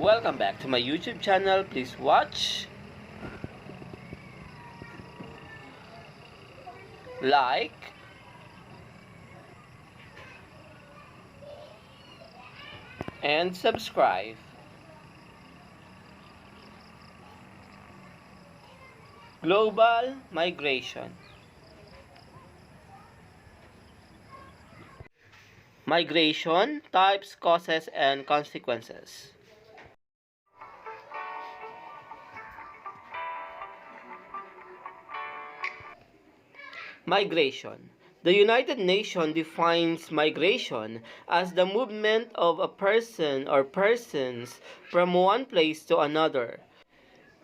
Welcome back to my YouTube channel. Please watch, like, and subscribe. Global migration. Migration, types, causes, and consequences. Migration. The United Nations defines migration as the movement of a person or persons from one place to another,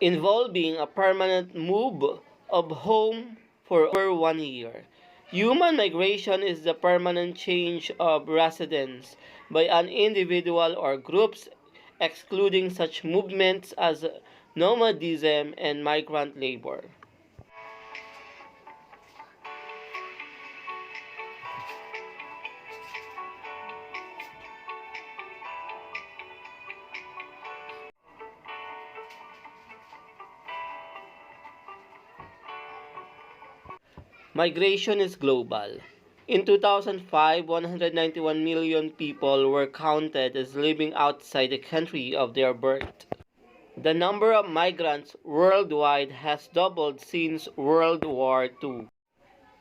involving a permanent move of home for over 1 year. Human migration is the permanent change of residence by an individual or groups, excluding such movements as nomadism and migrant labor. Migration is global. In 2005, 191 million people were counted as living outside the country of their birth. The number of migrants worldwide has doubled since World War II.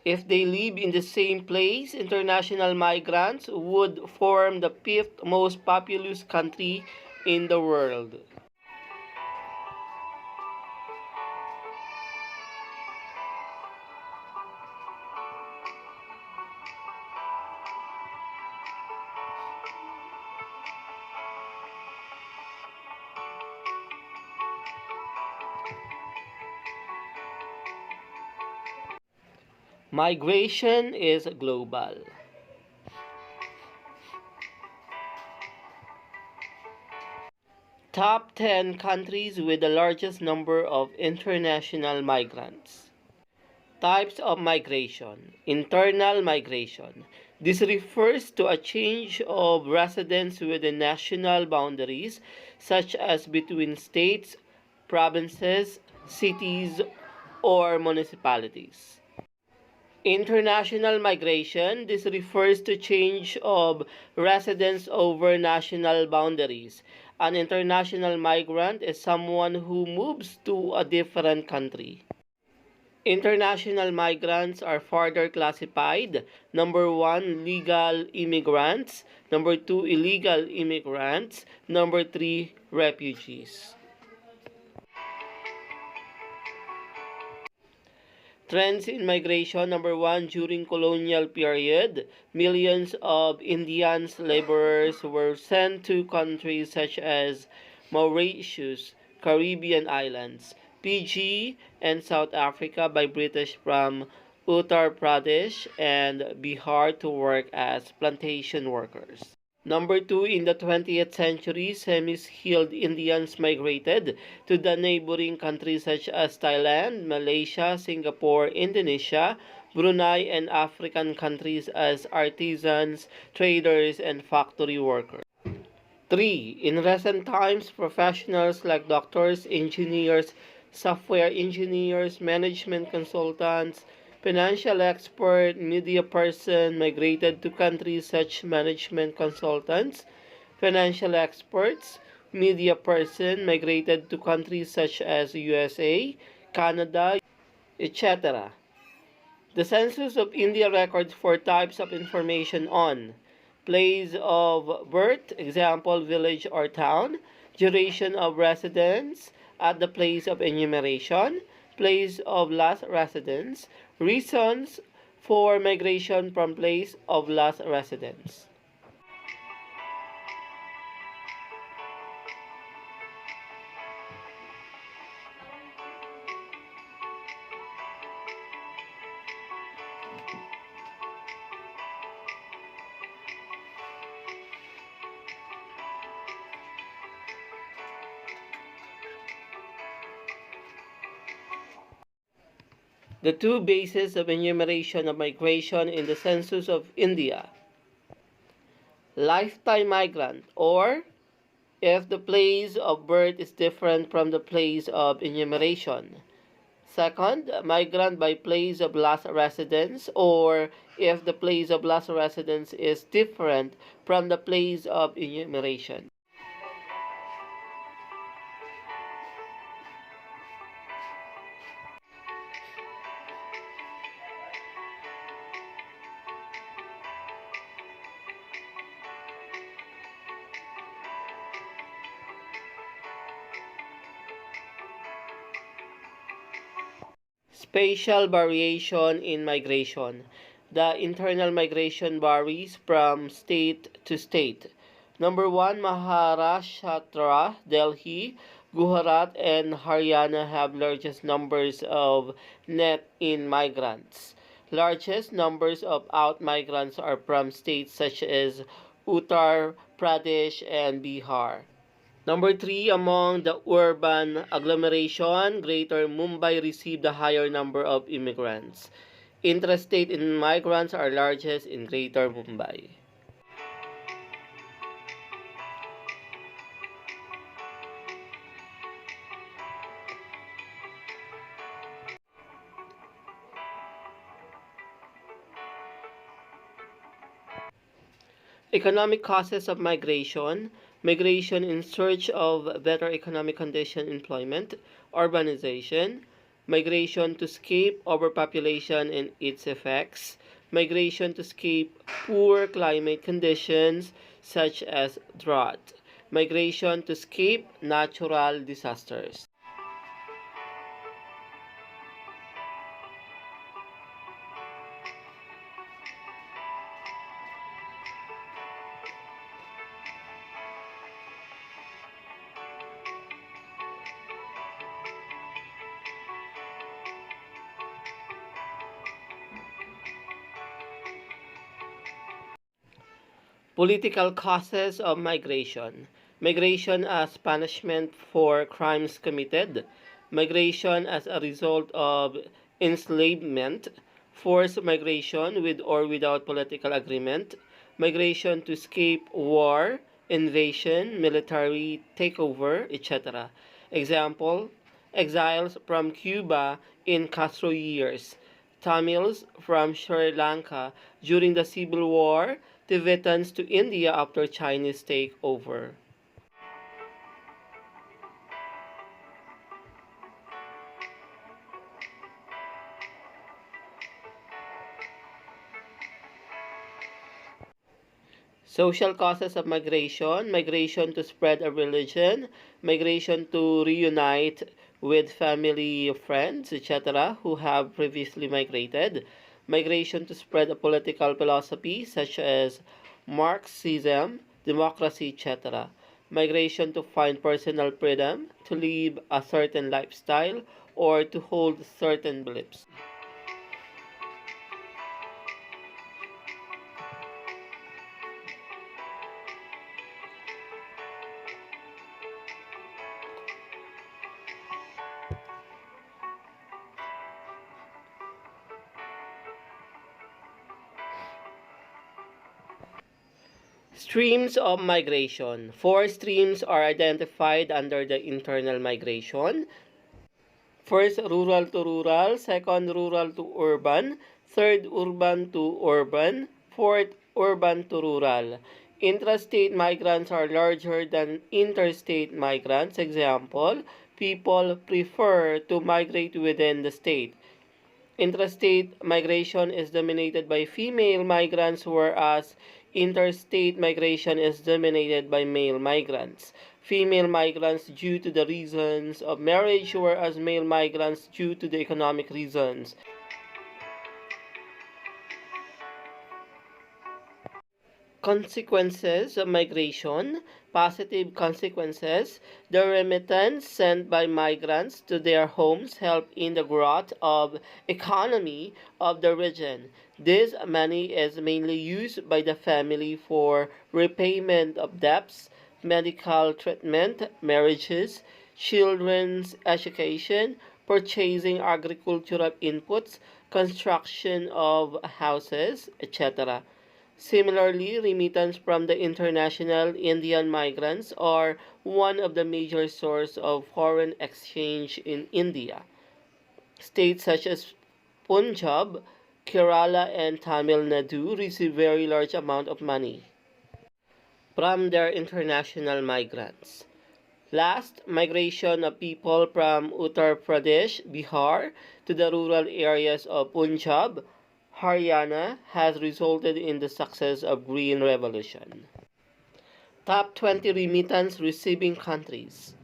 If they live in the same place, international migrants would form the fifth most populous country in the world. Migration is global. Top 10 countries with the largest number of international migrants. Types of migration. Internal migration. This refers to a change of residence within national boundaries, such as between states, provinces, cities, or municipalities. International migration. This refers to change of residence over national boundaries. An international migrant is someone who moves to a different country. International migrants are further classified. Number 1, legal immigrants. Number 2, illegal immigrants. Number 3, refugees. Trends in migration. Number 1, during colonial period, millions of Indian laborers were sent to countries such as Mauritius, Caribbean islands, Fiji, and South Africa by British from Uttar Pradesh and Bihar to work as plantation workers. Number 2, in the 20th century, semi-skilled Indians migrated to the neighboring countries such as Thailand, Malaysia, Singapore, Indonesia, Brunei, and African countries as artisans, traders, and factory workers. 3. In recent times, professionals like doctors, engineers, software engineers, management consultants, financial expert, media person migrated to countries such management consultants, financial experts, media person migrated to countries such as USA, Canada, etc. The Census of India records 4 types of information on place of birth, example village or town, duration of residence at the place of enumeration, place of last residence, reasons for migration from place of last residence. The 2 bases of enumeration of migration in the Census of India. Lifetime migrant or if the place of birth is different from the place of enumeration. Second, migrant by place of last residence, or if the place of last residence is different from the place of enumeration. Spatial variation in migration. The internal migration varies from state to state. Number one, Maharashtra, Delhi, Gujarat, and Haryana have largest numbers of net in migrants. Largest numbers of out migrants are from states such as Uttar Pradesh and Bihar. Number three, among the urban agglomeration, Greater Mumbai received a higher number of immigrants. Intrastate migrants are largest in Greater Mumbai. Economic causes of migration. Migration in search of better economic condition, employment, urbanization, migration to escape overpopulation and its effects, migration to escape poor climate conditions such as drought, migration to escape natural disasters. Political causes of migration. Migration as punishment for crimes committed. Migration as a result of enslavement. Forced migration with or without political agreement. Migration to escape war, invasion, military takeover, etc. Example, exiles from Cuba in Castro years. Tamils from Sri Lanka during the Civil War, Tibetans to India after Chinese takeover. Social causes of migration, migration to spread a religion, migration to reunite with family, friends, etc., who have previously migrated, migration to spread a political philosophy such as Marxism, democracy, etc., migration to find personal freedom, to live a certain lifestyle, or to hold certain beliefs. Streams of migration. Four streams are identified under the internal migration. First, rural to rural. Second, rural to urban. Third, urban to urban. Fourth, urban to rural. Intrastate migrants are larger than interstate migrants. Example, people prefer to migrate within the state. Intrastate migration is dominated by female migrants, whereas interstate migration is dominated by male migrants. Female migrants due to the reasons of marriage, whereas male migrants due to the economic reasons. Consequences of migration. Positive consequences. The remittance sent by migrants to their homes help in the growth of economy of the region. This money is mainly used by the family for repayment of debts, medical treatment, marriages, children's education, purchasing agricultural inputs, construction of houses, etc. Similarly, remittance from the international Indian migrants are one of the major sources of foreign exchange in India. States such as Punjab, Kerala, and Tamil Nadu receive very large amount of money from their international migrants. Last, migration of people from Uttar Pradesh, Bihar to the rural areas of Punjab, Haryana has resulted in the success of Green Revolution. Top 20 remittance receiving countries.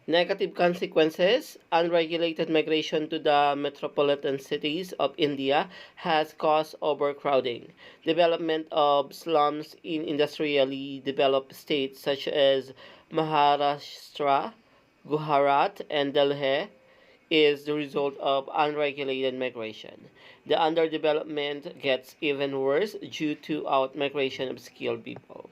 Negative consequences. Unregulated migration to the metropolitan cities of India has caused overcrowding. Development of slums in industrially developed states such as Maharashtra, Gujarat, and Delhi is the result of unregulated migration. The underdevelopment gets even worse due to outmigration of skilled people.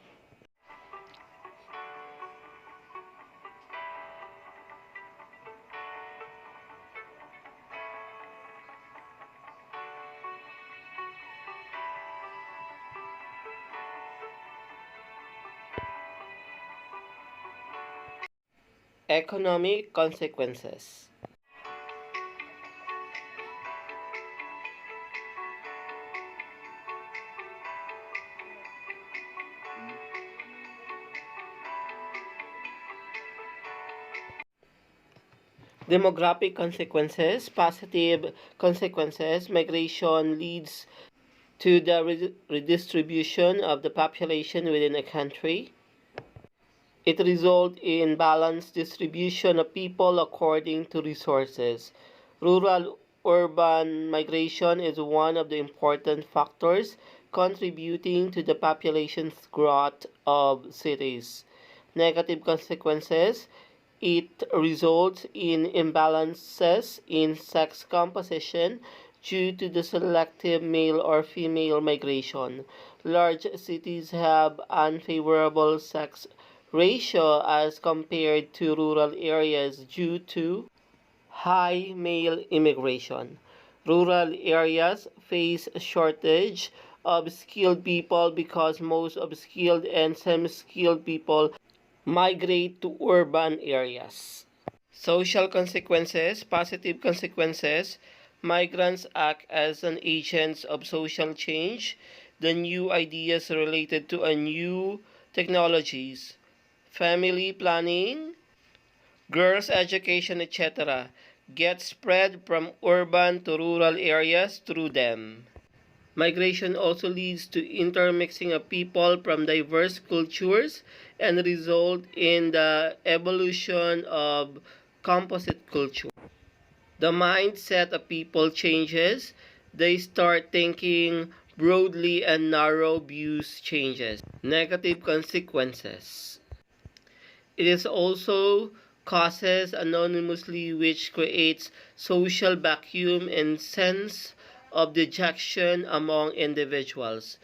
Economic consequences. Demographic consequences. Positive consequences. Migration leads to the redistribution of the population within a country. It results in balanced distribution of people according to resources. Rural urban migration is one of the important factors contributing to the population's growth of cities. Negative consequences. It results in imbalances in sex composition due to the selective male or female migration. Large cities have unfavorable sex ratio as compared to rural areas due to high male immigration. Rural areas face a shortage of skilled people because most of skilled and semi-skilled people migrate to urban areas. Social consequences, positive consequences. Migrants act as an agents of social change. The new ideas related to a new technologies, family planning, girls' education, etc., get spread from urban to rural areas through them. Migration also leads to intermixing of people from diverse cultures and result in the evolution of composite culture. The mindset of people changes. They start thinking broadly and narrow views changes. Negative consequences. It is also causes anonymously which creates social vacuum and sense of dejection among individuals.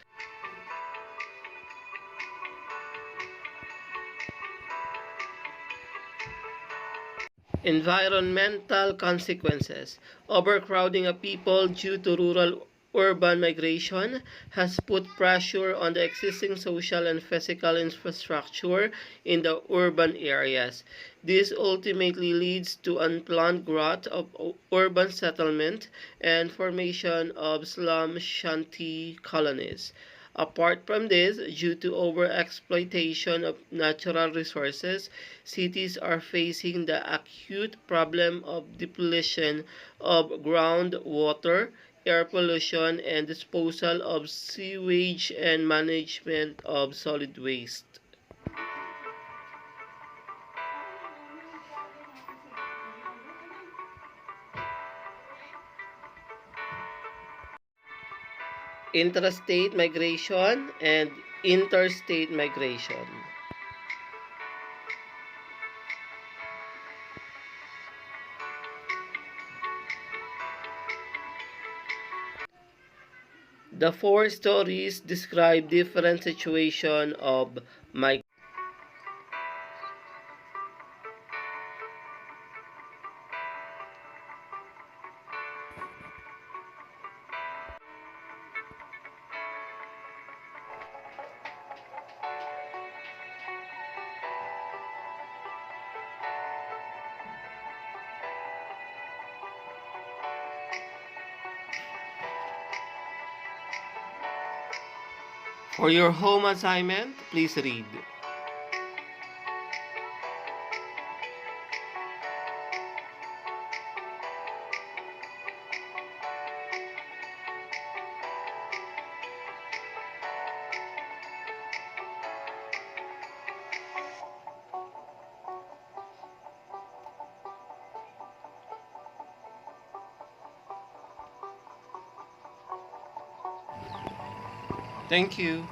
Environmental consequences. Overcrowding of people due to rural urban migration has put pressure on the existing social and physical infrastructure in the urban areas. This ultimately leads to unplanned growth of urban settlement and formation of slum shanty colonies. Apart from this, due to overexploitation of natural resources, cities are facing the acute problem of depletion of groundwater, air pollution, and disposal of sewage and management of solid waste. Intrastate migration and interstate migration. The four stories describe different situations of migration. For your home assignment, please read. Thank you.